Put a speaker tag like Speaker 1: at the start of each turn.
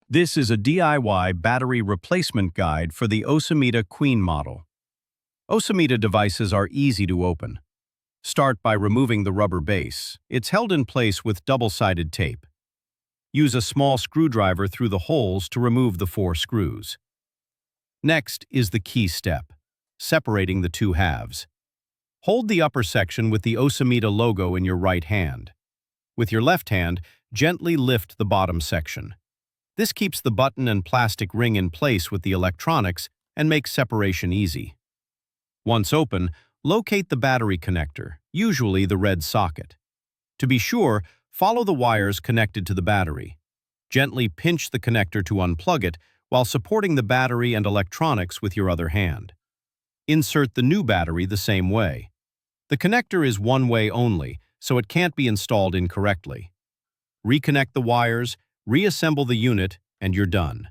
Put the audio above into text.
Speaker 1: This is a DIY battery replacement guide for the Ocemida Queen model. Ocemida devices are easy to open. Start by removing the rubber base. It's held in place with double-sided tape. Use a small screwdriver through the holes to remove the 4 screws. Next is the key step, separating the 2 halves. Hold the upper section with the Ocemida logo in your right hand. With your left hand, gently lift the bottom section. This keeps the button and plastic ring in place with the electronics and makes separation easy. Once open, locate the battery connector, usually the red socket. To be sure, follow the wires connected to the battery. Gently pinch the connector to unplug it while supporting the battery and electronics with your other hand. Insert the new battery the same way. The connector is one way only, so it can't be installed incorrectly. Reconnect the wires, reassemble the unit, and you're done.